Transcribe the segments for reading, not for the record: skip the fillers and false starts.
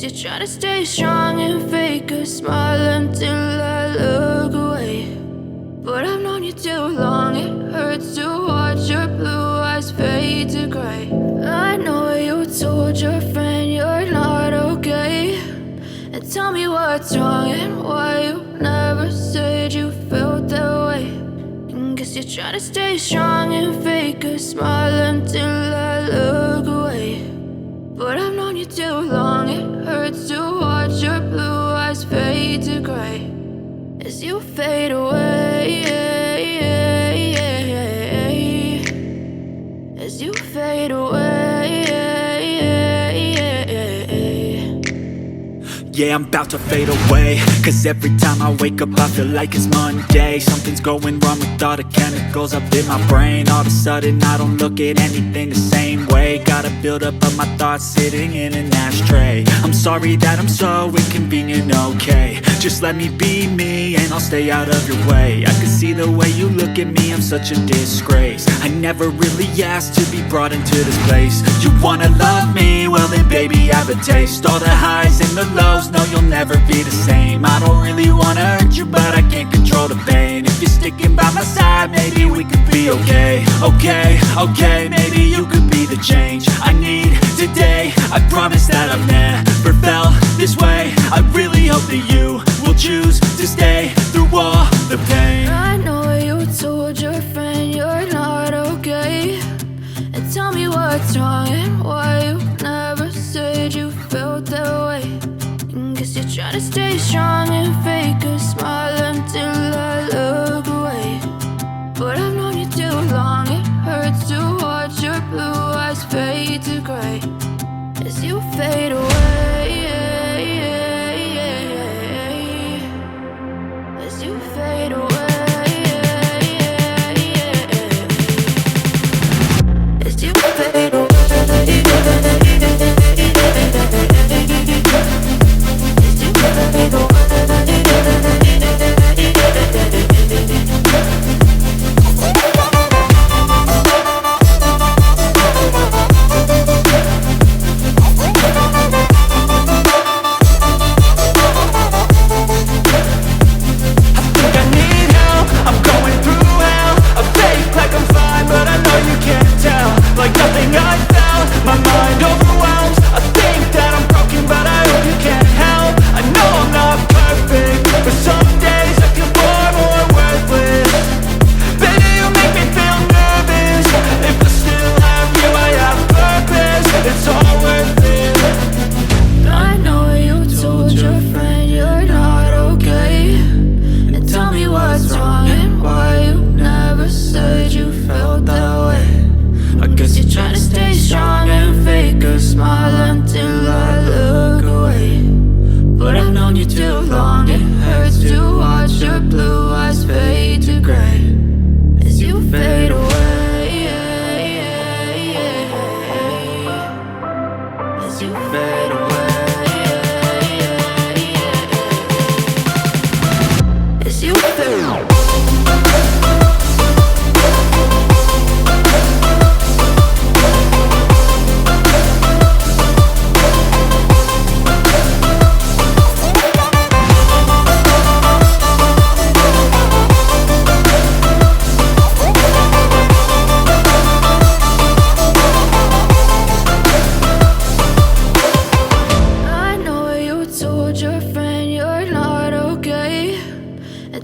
Guess you're trying to stay strong and fake a smile until I look away. But I've known you too long, it hurts to watch your blue eyes fade to gray. I know you told your friend you're not okay, and tell me what's wrong and why you never said you felt that way. And guess you're trying to stay strong and fake a smile until I look away. But I've known you too long, it hurts to watch your blue eyes fade to gray as you fade away, as you fade away. Yeah, I'm about to fade away, cause every time I wake up I feel like it's Monday. Something's going wrong with all the chemicals up in my brain. All of a sudden I don't look at anything the same way. Gotta build up of my thoughts sitting in an ashtray. I'm sorry that I'm so inconvenient, okay. Just let me be me and I'll stay out of your way. I can see the way you look at me, I'm such a disgrace. I never really asked to be brought into this place. You wanna love me? Well then baby I have a taste. All the highs and the lows, no you'll never be the same. I don't really wanna hurt you but I can't control the pain. If you're sticking by my side maybe we could be okay. Okay, maybe you could be the change I need today. I promise that I've never felt this way. I really hope that you will choose to stay through all the pain. I know you told your friend you're not okay, and tell me what's wrong and why you never said you felt that way. And guess you're trying to stay strong and fake a smile until I look away. But I've known you too long, it hurts to watch your blue eyes fade to gray as you fade away, as you fade away, as you fade away.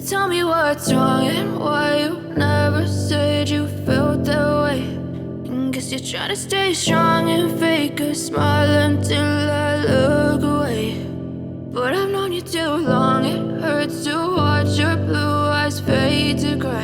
Tell me what's wrong and why you never said you felt that way. And guess you're trying to stay strong and fake a smile until I look away. But I've known you too long, it hurts to watch your blue eyes fade to gray.